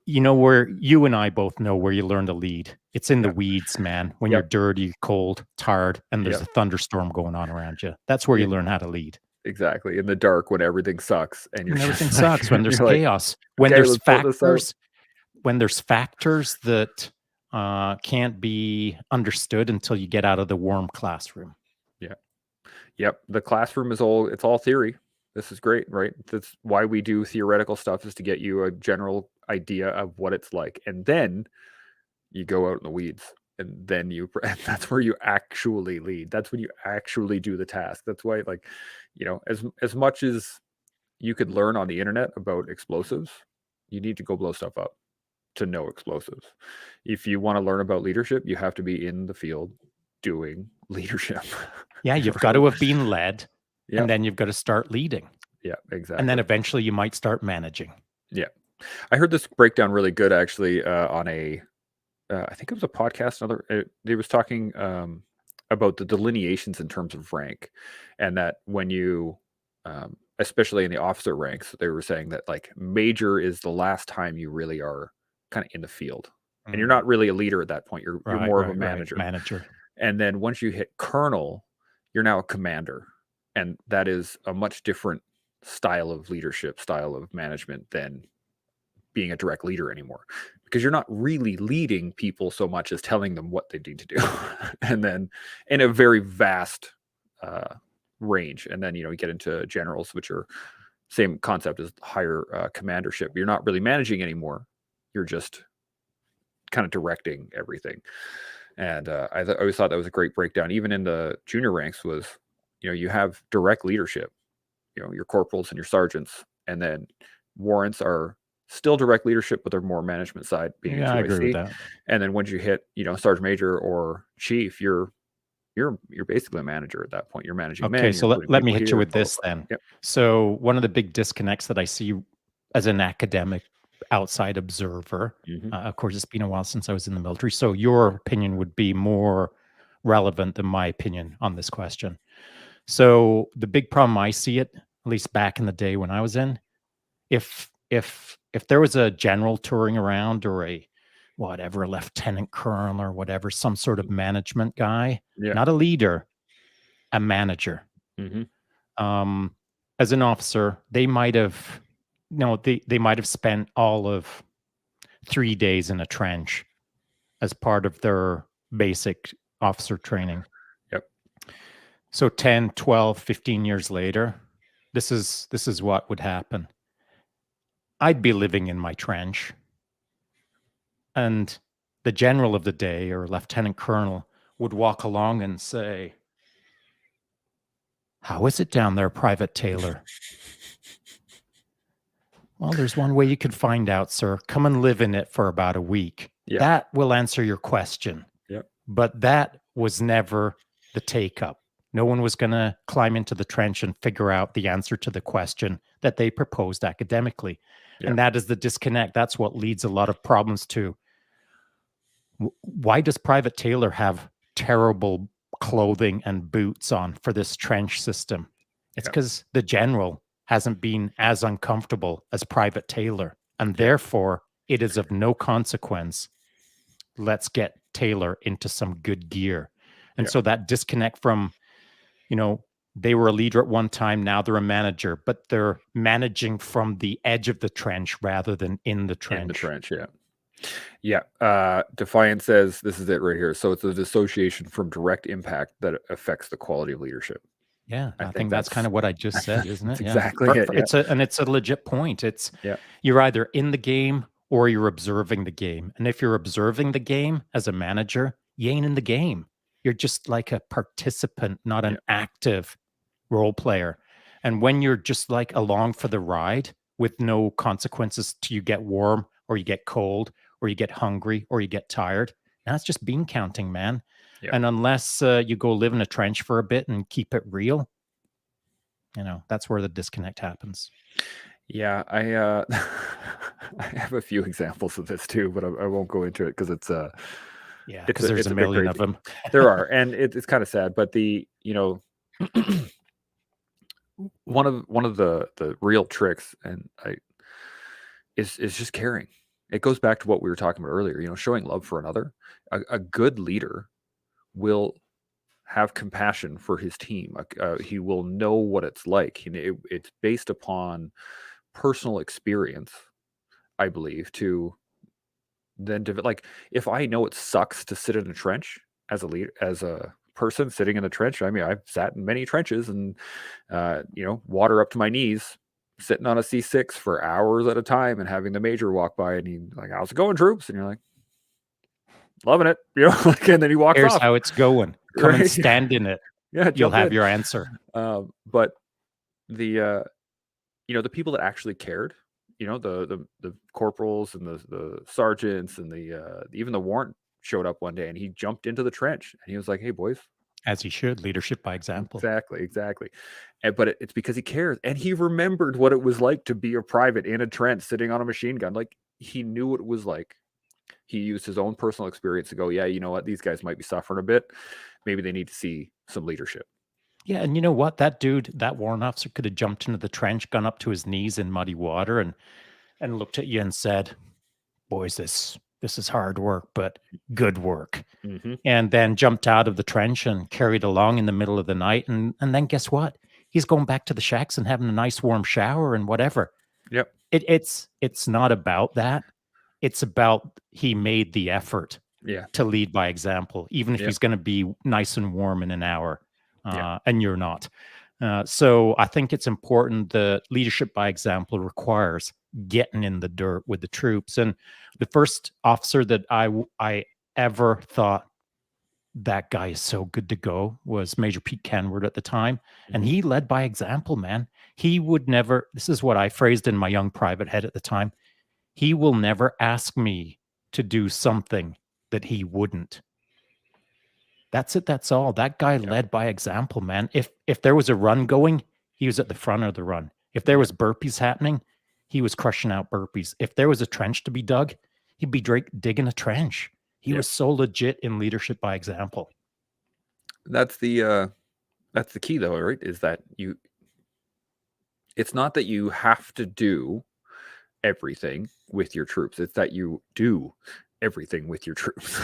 Where you and I both know where you learn to lead. It's in the weeds, man. When you're dirty, cold, tired, and there's a thunderstorm going on around you. That's where you learn how to lead. Exactly. In the dark when everything sucks and everything sucks, when there's chaos, when there's factors that can't be understood until you get out of the warm classroom. The classroom it's all theory. This is great, right? That's why we do theoretical stuff, is to get you a general idea of what it's like. And then you go out in the weeds, and then and that's where you actually lead. That's when you actually do the task. That's why, as much as you could learn on the internet about explosives, you need to go blow stuff up to know explosives. If you want to learn about leadership, you have to be in the field doing leadership. Yeah, you've got to have been led, and then you've got to start leading. Yeah, exactly. And then eventually you might start managing. Yeah. I heard this breakdown really good, actually, on I think it was a podcast. They was talking about the delineations in terms of rank, and that when you, especially in the officer ranks, they were saying that like major is the last time you really are kind of in the field, and you're not really a leader at that point. You're more of a manager. And then once you hit colonel, you're now a commander, and that is a much different style of leadership, style of management than being a direct leader anymore, because you're not really leading people so much as telling them what they need to do. And then in a very vast range. And then, you get into generals, which are same concept as higher commandership. You're not really managing anymore. You're just kind of directing everything. And I always thought that was a great breakdown. Even in the junior ranks was, you have direct leadership, your corporals and your sergeants, and then warrants are still direct leadership, but they're more management side, being I agree with that. And then once you hit, sergeant major or chief, you're basically a manager at that point. You're managing men. Okay, so let me hit you with this then. Yep. So one of the big disconnects that I see as an academic outside observer, of course, it's been a while since I was in the military, so your opinion would be more relevant than my opinion on this question. So the big problem I see it, at least back in the day when I was in, if there was a general touring around, or a lieutenant colonel or whatever, some sort of management guy, not a leader, a manager. As an officer, they might have, they might have spent all of 3 days in a trench as part of their basic officer training. So 10, 12, 15 years later, this is what would happen. I'd be living in my trench, and the general of the day, or lieutenant colonel, would walk along and say, "How is it down there, Private Taylor?" "Well, there's one way you could find out, sir. Come and live in it for about a week. That will answer your question." But that was never the take-up. No one was going to climb into the trench and figure out the answer to the question that they proposed academically. And that is the disconnect. That's what leads a lot of problems to. Why does Private Taylor have terrible clothing and boots on for this trench system? It's because the general hasn't been as uncomfortable as Private Taylor, and therefore it is of no consequence. Let's get Taylor into some good gear. And Yeah. so that disconnect from, they were a leader at one time, now they're a manager, but they're managing from the edge of the trench rather than in the trench. In the trench, yeah. Yeah. Defiant says this is it right here. So it's a dissociation from direct impact that affects the quality of leadership. Yeah, I think that's kind of what I just said, isn't it? That's exactly it. It's a legit point. It's you're either in the game or you're observing the game. And if you're observing the game as a manager, you ain't in the game. You're just like a participant, not an active role player. And when you're just like along for the ride with no consequences till you get warm or you get cold or you get hungry or you get tired, that's just bean counting, man. Yeah. And unless you go live in a trench for a bit and keep it real, that's where the disconnect happens. Yeah, I have a few examples of this too, but I won't go into it because it's because there's a million of them. There are, and it's kind of sad. But one of the real tricks, and is just caring. It goes back to what we were talking about earlier. Showing love for another. A good leader will have compassion for his team. He will know what it's like. It's based upon personal experience, I believe, to then like if I know it sucks to sit in a trench as a leader, as a person sitting in a trench. I mean, I've sat in many trenches and water up to my knees, sitting on a C6 for hours at a time and having the major walk by and he's like, "How's it going, troops?" And you're like, "Loving it," and then he walks Here's off. how it's going. Come and stand in it. Yeah, you'll have your answer. But the the people that actually cared, the corporals and the sergeants and even the warrant showed up one day and he jumped into the trench and he was like, "Hey boys." As he should, leadership by example. Exactly. But it's because he cares and he remembered what it was like to be a private in a trench sitting on a machine gun. Like he knew what it was like. He used his own personal experience to go, yeah, you know what? These guys might be suffering a bit. Maybe they need to see some leadership. Yeah, and you know what? That dude, that warrant officer could have jumped into the trench, gone up to his knees in muddy water and looked at you and said, "Boys, this is hard work, but good work." Mm-hmm. And then jumped out of the trench and carried along in the middle of the night. And then guess what? He's going back to the shacks and having a nice warm shower and whatever. Yep. It's not about that. It's about he made the effort to lead by example, even if he's going to be nice and warm in an hour and you're not. So I think it's important that leadership by example requires getting in the dirt with the troops. And the first officer that I ever thought that guy is so good to go was Major Pete Kenward at the time. Mm-hmm. And he led by example, man. He would never, this is what I phrased in my young private head at the time. He will never ask me to do something that he wouldn't. That's it. That's all. That guy led by example, man. If there was a run going, he was at the front of the run. If there was burpees happening, he was crushing out burpees. If there was a trench to be dug, he'd be digging a trench. He was so legit in leadership by example. That's the key though, right? Is that it's not that you have to do everything with your troops. It's that you do everything with your troops.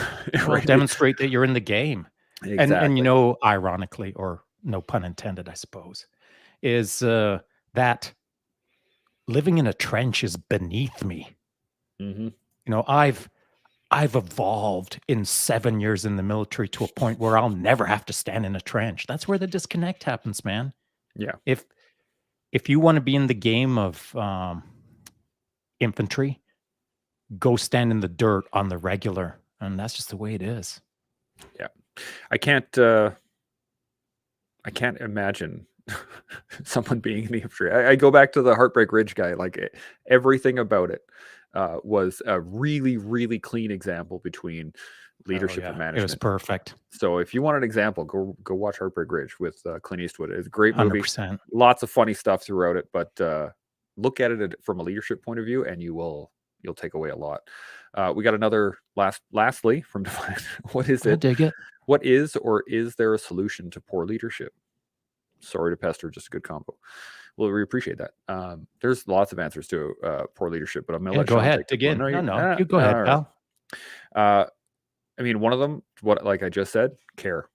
Well, demonstrate that you're in the game. Exactly. And ironically, or no pun intended, I suppose, is that living in a trench is beneath me. Mm-hmm. I've evolved in 7 years in the military to a point where I'll never have to stand in a trench. That's where the disconnect happens, man. Yeah. If you want to be in the game of infantry, go stand in the dirt on the regular. And that's just the way it is. Yeah. I can't imagine someone being in the infantry. I go back to the Heartbreak Ridge guy. Like everything about it was a really, really clean example between leadership and management. It was perfect. So if you want an example, go watch Heartbreak Ridge with Clint Eastwood. It's a great movie. 100%. Lots of funny stuff throughout it, but look at it from a leadership point of view, and you'll take away a lot. We got another lastly from Defiant. What is it? I dig it. What is or is there a solution to poor leadership? Sorry to pester, just a good combo. Well, we appreciate that. There's lots of answers to poor leadership, but I'm going to let go Shaun ahead. take Dig in. No, you go ahead, pal. I mean, one of them, like I just said, care.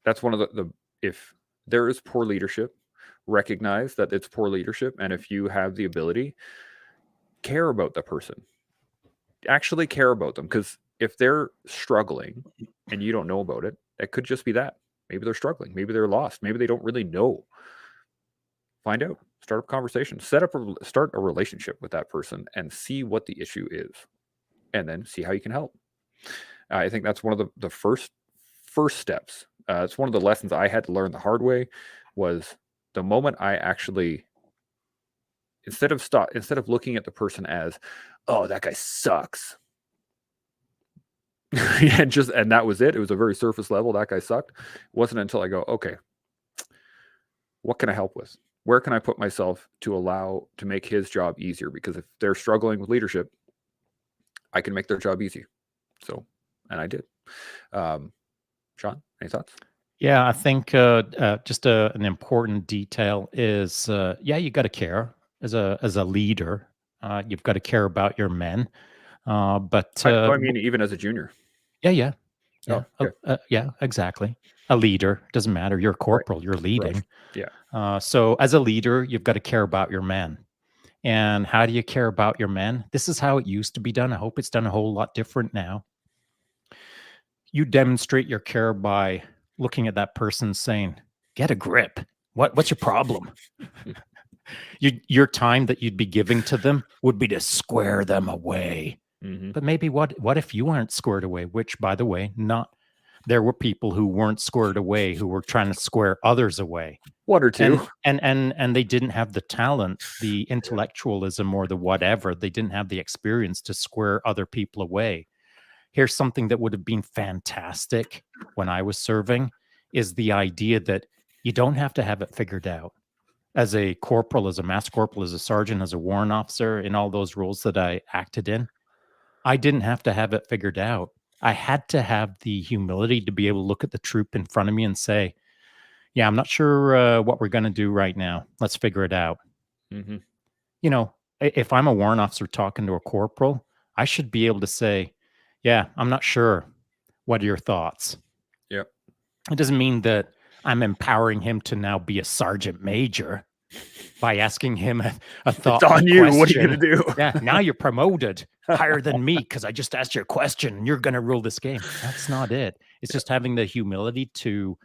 that's one of the if there is poor leadership, recognize that it's poor leadership, and if you have the ability, care about the person. Actually care about them, because if they're struggling and you don't know about it, it could just be that. Maybe they're struggling. Maybe they're lost. Maybe they don't really know. Find out. Start a conversation. Start a relationship with that person and see what the issue is, and then see how you can help. I think that's one of the first steps. It's one of the lessons I had to learn the hard way. Was the moment I actually, instead of looking at the person as, oh, that guy sucks. and that was it. It was a very surface level. That guy sucked. It wasn't until I go, okay, what can I help with? Where can I put myself to make his job easier? Because if they're struggling with leadership, I can make their job easy. So, and I did. Shaun, any thoughts? Yeah, I think just an important detail is, you got to care as a leader. You've got to care about your men. But I mean, even as a junior. yeah, Oh, okay. yeah, exactly. A leader doesn't matter. You're a corporal. You're leading. Right. Yeah. So as a leader, you've got to care about your men. And how do you care about your men? This is how it used to be done. I hope it's done a whole lot different now. You demonstrate your care by looking at that person saying, get a grip. What's your problem? Your time that you'd be giving to them would be to square them away. Mm-hmm. But maybe what if you aren't squared away? Which, by the way, there were people who weren't squared away, who were trying to square others away. One or two. And they didn't have the talent, the intellectualism, or the whatever. They didn't have the experience to square other people away. Here's something that would have been fantastic when I was serving, is the idea that you don't have to have it figured out. As a corporal, as a master corporal, as a sergeant, as a warrant officer, in all those roles that I acted in, I didn't have to have it figured out. I had to have the humility to be able to look at the troop in front of me and say, yeah, I'm not sure what we're going to do right now. Let's figure it out. Mm-hmm. You know, if I'm a warrant officer talking to a corporal, I should be able to say, yeah, I'm not sure. What are your thoughts? Yep. It doesn't mean that I'm empowering him to now be a sergeant major by asking him a thought. It's on you. Question. What are you going to do? Yeah, now you're promoted higher than me because I just asked you a question and you're going to rule this game. That's not it. It's just having the humility to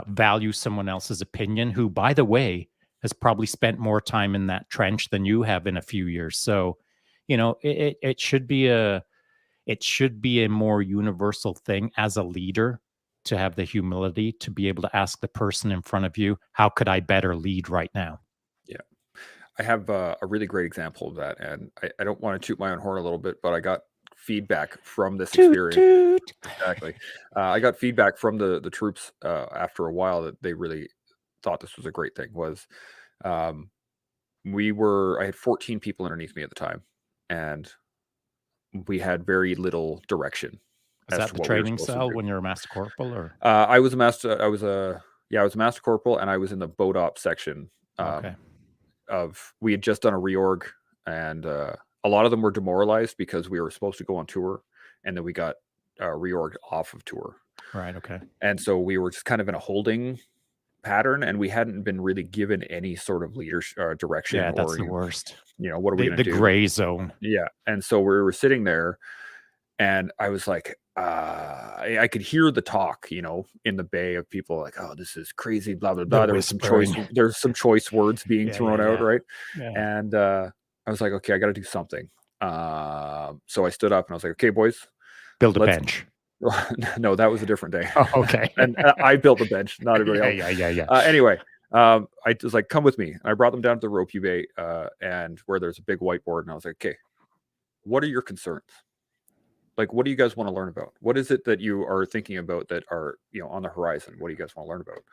value someone else's opinion, who, by the way, has probably spent more time in that trench than you have in a few years. So, you know, it should be a more universal thing as a leader to have the humility to be able to ask the person in front of you, how could I better lead right now? Yeah. I have a really great example of that. And I don't want to toot my own horn a little bit, but I got feedback from this experience. Toot. Exactly. I got feedback from the troops after a while that they really thought this was a great thing. I had 14 people underneath me at the time, and we had very little direction. Is that the training cell when you're a master corporal, or? I was a master corporal, and I was in the boat ops section. Okay. We had just done a reorg, and a lot of them were demoralized because we were supposed to go on tour, and then we got reorged off of tour. Right. Okay. And so we were just kind of in a holding pattern, and we hadn't been really given any sort of leadership direction. Yeah, that's the worst. You know, what are we going to do? The gray zone. Yeah. And so we were sitting there, and I was like, I could hear the talk, you know, in the bay of people like, oh, this is crazy, blah, blah, blah. There's some choice words being thrown out, right? Yeah. And I was like, okay, I got to do something. So I stood up and I was like, okay, boys. Build a bench. No, that was a different day. Oh, okay. And I built the bench, not everybody else. Yeah. Anyway, I was like, come with me. And I brought them down to the rope bay and where there's a big whiteboard. And I was like, okay, what are your concerns? Like, what do you guys want to learn about? What is it that you are thinking about that are, you know, on the horizon? What do you guys want to learn about?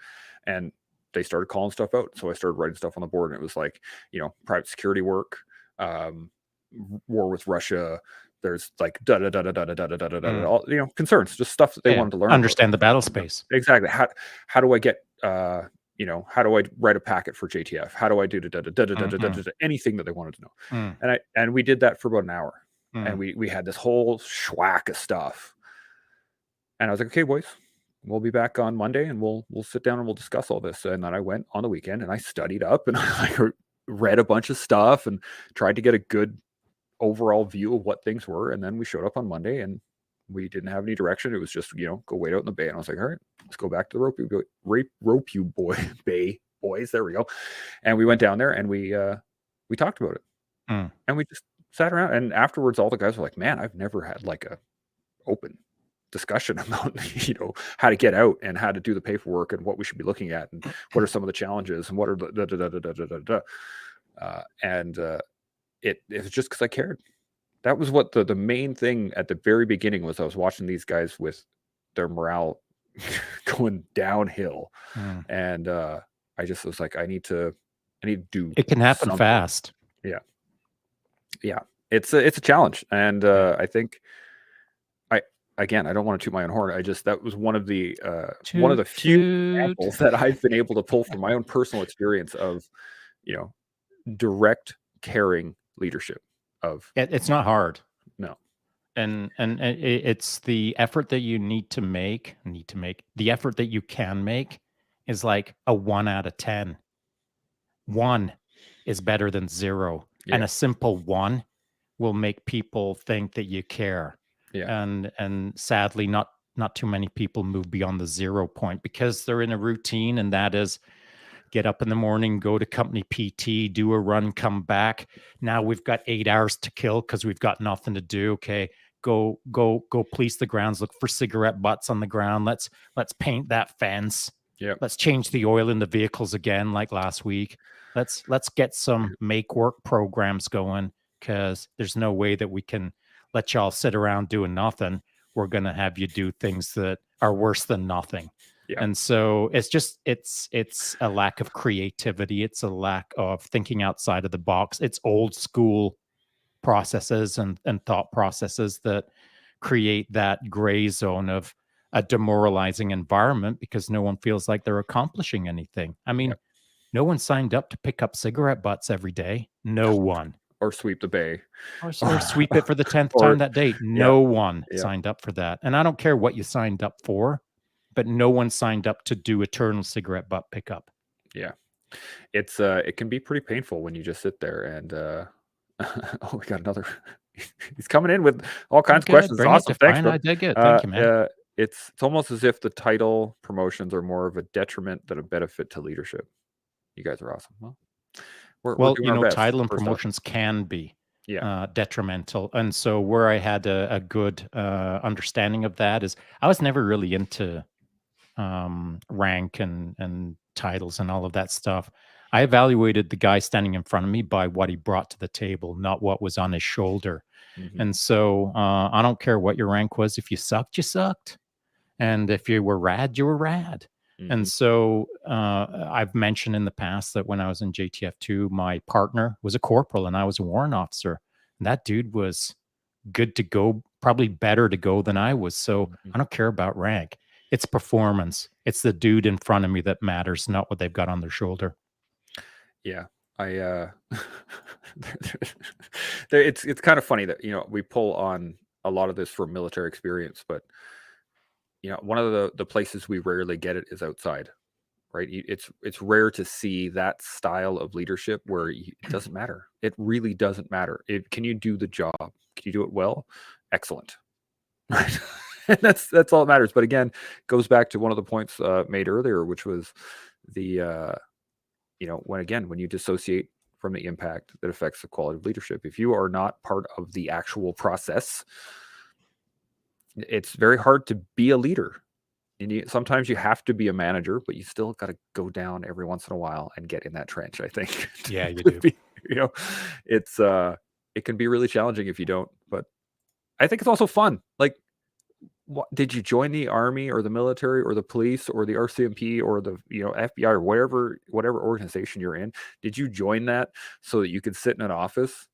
And they started calling stuff out. So I started writing stuff on the board, and it was like, you know, private security work, war with Russia. There's like all, you know, concerns, just stuff that they wanted to learn. Understand the battle space. Exactly. How do I get, you know, how do I write a packet for JTF? How do I do anything that they wanted to know? And we did that for about an hour. And we had this whole schwack of stuff. And I was like, okay, boys, we'll be back on Monday and we'll sit down and we'll discuss all this. And then I went on the weekend and I studied up and I read a bunch of stuff and tried to get a good overall view of what things were. And then we showed up on Monday and we didn't have any direction. It was just, go wait out in the bay. And I was like, all right, let's go back to the Bay boys. There we go. And we went down there and we talked about it. And we just sat around. And afterwards, all the guys were like, man, I've never had like a open discussion about, how to get out and how to do the paperwork and what we should be looking at and what are some of the challenges and what are the and it was just because I cared. That was what the main thing at the very beginning was. I was watching these guys with their morale going downhill, and I just was like, I need to do. It can happen something fast. Yeah. It's a challenge, and I think I don't want to toot my own horn. That was one of the few examples that I've been able to pull from my own personal experience of, direct caring leadership. It's not hard. No. And it's the effort that you need to make. The effort that you can make is like a 1 out of 10. 1 is better than 0. Yeah. And a simple 1 will make people think that you care. Yeah. And sadly, not too many people move beyond the 0 point because they're in a routine, and that is get up in the morning, go to company PT, do a run, come back. Now we've got 8 hours to kill because we've got nothing to do. Okay, go police the grounds, look for cigarette butts on the ground. Let's paint that fence. Yeah. Let's change the oil in the vehicles again, like last week. Let's get some make work programs going, because there's no way that we can let y'all sit around doing nothing. We're going to have you do things that are worse than nothing. Yeah. And so it's a lack of creativity. It's a lack of thinking outside of the box. It's old school processes and thought processes that create that gray zone of a demoralizing environment because no one feels like they're accomplishing anything. I mean, no one signed up to pick up cigarette butts every day. No one. Or sweep the bay. Or sweep it for the 10th time that day. No one signed up for that. And I don't care what you signed up for, but no one signed up to do eternal cigarette butt pickup. Yeah. It's it can be pretty painful when you just sit there and we got another. He's coming in with all kinds of questions. Awesome. Thanks, I dig it. Thank you, man. It's almost as if the title promotions are more of a detriment than a benefit to leadership. You guys are awesome. Well, title and promotions can be detrimental. And so where I had a good understanding of that is I was never really into rank and titles and all of that stuff. I evaluated the guy standing in front of me by what he brought to the table, not what was on his shoulder. Mm-hmm. And so I don't care what your rank was. If you sucked, you sucked. And if you were rad, you were rad. Mm-hmm. And so I've mentioned in the past that when I was in JTF2, my partner was a corporal and I was a warrant officer. And that dude was good to go, probably better to go than I was. So I don't care about rank. It's performance. It's the dude in front of me that matters, not what they've got on their shoulder. Yeah. It's kind of funny that, we pull on a lot of this from military experience, but one of the places we rarely get it is outside, right? It's rare to see that style of leadership where it doesn't matter. It really doesn't matter. Can you do the job? Can you do it well? Excellent. Right. And that's all that matters. But again, goes back to one of the points made earlier, which was the, when you dissociate from the impact that affects the quality of leadership. If you are not part of the actual process, it's very hard to be a leader. And sometimes you have to be a manager, but you still got to go down every once in a while and get in that trench, I think. Yeah, you do. It can be really challenging if you don't, but I think it's also fun. Like, did you join the army or the military or the police or the RCMP or the FBI or whatever organization you're in? Did you join that so that you could sit in an office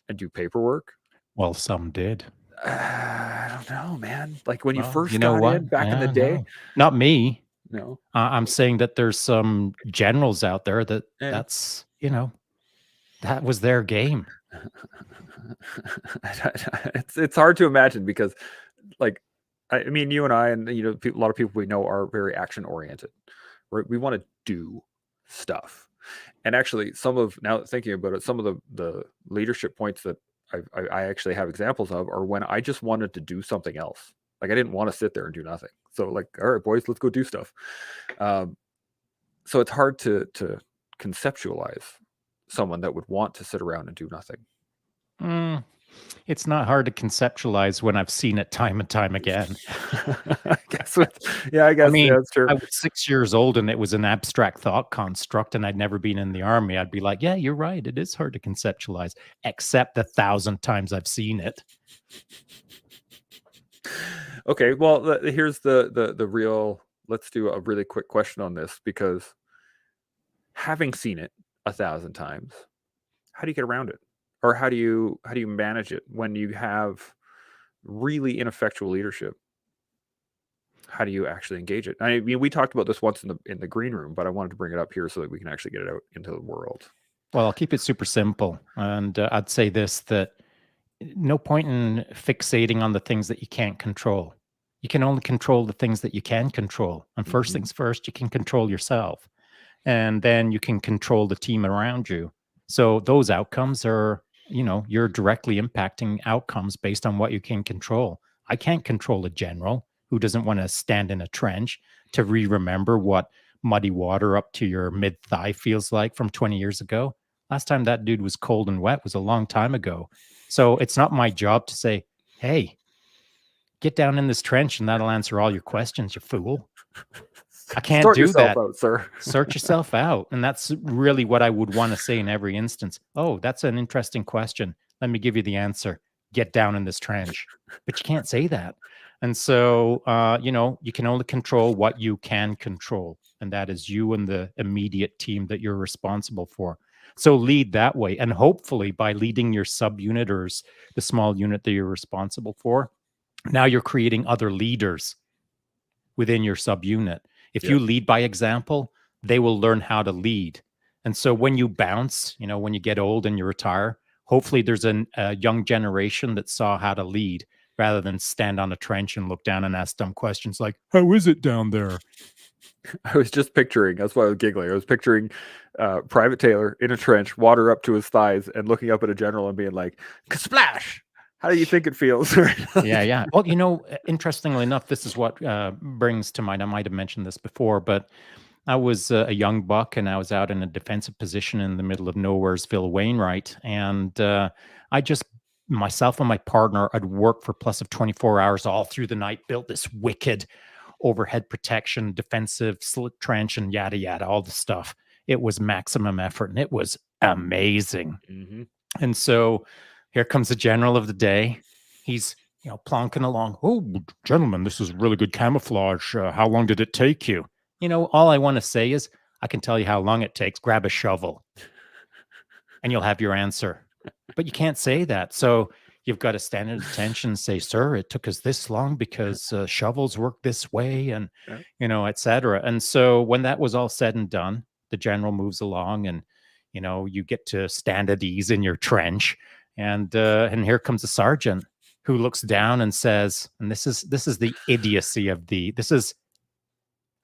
and do paperwork? Well, some did. I don't know, man. Like when you first got in back in the day. No. Not me. No. I'm saying that there's some generals out there that's that was their game. It's hard to imagine because like I mean, you and I, and a lot of people we know are very action oriented. Right? We want to do stuff. And actually, now thinking about it, some of the leadership points that I actually have examples of are when I just wanted to do something else. Like I didn't want to sit there and do nothing. So like, all right, boys, let's go do stuff. So it's hard to conceptualize someone that would want to sit around and do nothing. It's not hard to conceptualize when I've seen it time and time again. I guess. I mean, that's true. I was 6 years old and it was an abstract thought construct and I'd never been in the army. I'd be like, yeah, you're right. It is hard to conceptualize, except 1,000 times I've seen it. Okay, well, here's the real. Let's do a really quick question on this, because having seen it 1,000 times, how do you get around it, or how do you manage it when you have really ineffectual leadership? How do you actually engage it? I mean, we talked about this once in the green room, but I wanted to bring it up here so that we can actually get it out into the world. Well, I'll keep it super simple, and I'd say this: that no point in fixating on the things that you can't control. You can only control the things that you can control. And first things first, you can control yourself. And then you can control the team around you. So those outcomes are, you're directly impacting outcomes based on what you can control. I can't control a general who doesn't want to stand in a trench to remember what muddy water up to your mid-thigh feels like from 20 years ago. Last time that dude was cold and wet was a long time ago. So it's not my job to say, hey, get down in this trench and that'll answer all your questions, you fool. I can't Sort do yourself that. out, sir. Sort yourself out. And that's really what I would want to say in every instance. Oh, that's an interesting question. Let me give you the answer. Get down in this trench. But you can't say that. And so, you can only control what you can control. And that is you and the immediate team that you're responsible for. So lead that way. And hopefully by leading your subunit or the small unit that you're responsible for, now you're creating other leaders within your subunit. If you lead by example, they will learn how to lead. And so when you bounce, when you get old and you retire, hopefully there's a young generation that saw how to lead rather than stand on a trench and look down and ask dumb questions like, how is it down there? I was just picturing, that's why I was giggling. I was picturing Private Taylor in a trench, water up to his thighs, and looking up at a general and being like, splash! How do you think it feels? Yeah. Well, interestingly enough, this is what brings to mind. I might have mentioned this before, but I was a young buck and I was out in a defensive position in the middle of nowheresville, Wainwright. And myself and my partner had worked for plus of 24 hours all through the night, built this wicked overhead protection, defensive slit trench, and yada, yada, all the stuff. It was maximum effort and it was amazing. And so here comes the general of the day. He's, plonking along. Oh, gentlemen, this is really good camouflage. How long did it take you? All I want to say is, I can tell you how long it takes. Grab a shovel and you'll have your answer. But you can't say that. So you've got to stand at attention and say, sir, it took us this long because shovels work this way and, et cetera. And so when that was all said and done, the general moves along and, you get to stand at ease in your trench. And here comes a sergeant who looks down and says, and this is the idiocy of this is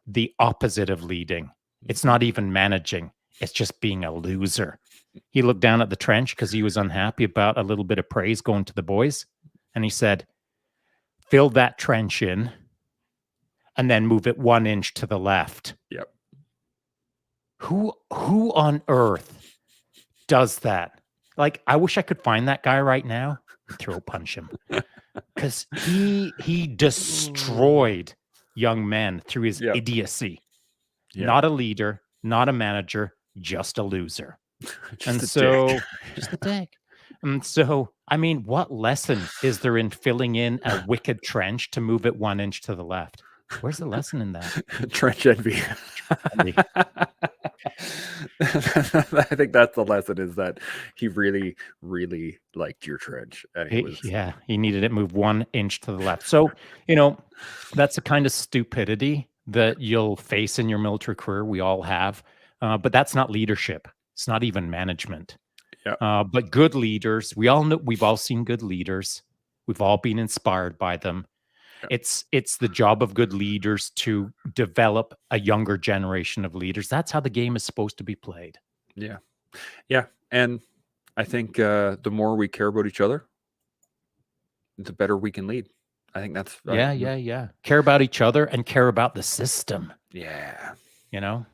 the opposite of leading. It's not even managing. It's just being a loser. He looked down at the trench because he was unhappy about a little bit of praise going to the boys. And he said, fill that trench in and then move it 1 inch to the left. Yep. Who on earth does that? Like, I wish I could find that guy right now and throw punch him, because he destroyed young men through his idiocy. Not a leader, not a manager, just a loser. Just a dick. And so, I mean, what lesson is there in filling in a wicked trench to move it 1 inch to the left? Where's the lesson in that? Trench envy. I think that's the lesson, is that he really, really liked your trench. And he needed it moved 1 inch to the left. So, that's the kind of stupidity that you'll face in your military career. We all have. But that's not leadership. It's not even management. Yeah. But good leaders, we all know, we've all seen good leaders. We've all been inspired by them. It's the job of good leaders to develop a younger generation of leaders. That's how the game is supposed to be played. Yeah. Yeah. And I think the more we care about each other, the better we can lead. I think that's Yeah. Care about each other and care about the system. Yeah. You know?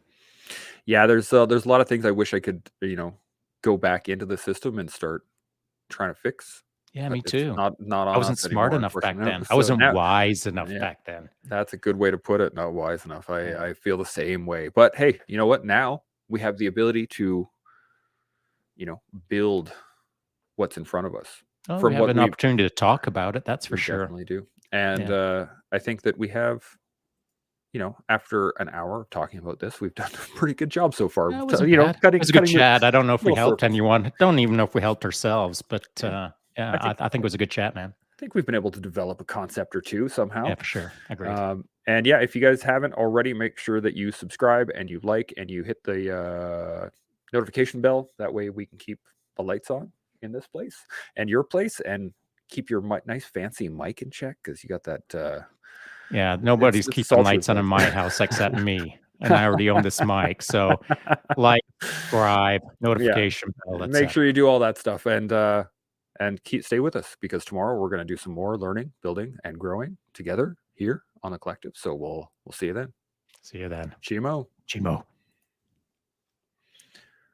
Yeah, there's a lot of things I wish I could, go back into the system and start trying to fix. Yeah, But me it's too. not I on wasn't us smart anymore, enough back unfortunately. then. I So wasn't now, wise enough yeah, back then. that's a good way to put it. Not wise enough. Yeah. I feel the same way. But hey, you know what? Now we have the ability to, build what's in front of us. Oh, From we have what an opportunity to talk about it. That's for we sure. definitely do. And Yeah. I think that we have, after an hour of talking about this, we've done a pretty good job so far. That So, wasn't bad. It cutting was a good cutting the chat. I don't know if we little helped circles. anyone. Don't even know if we helped ourselves, but Yeah. I think it was a good chat, man. I think we've been able to develop a concept or two somehow. Yeah, for sure. Agreed. And yeah, if you guys haven't already, make sure that you subscribe and you like and you hit the notification bell. That way we can keep the lights on in this place and your place, and keep your nice fancy mic in check, because you got that. Yeah, nobody's it's keeping sultry lights on in place. my house except me, and I already own this mic. So, like, subscribe, notification bell. That's Make sure you do all that stuff, and stay with us, because tomorrow we're going to do some more learning, building, and growing together here on the collective. So we'll see you then. See you then. Chimo. Chimo.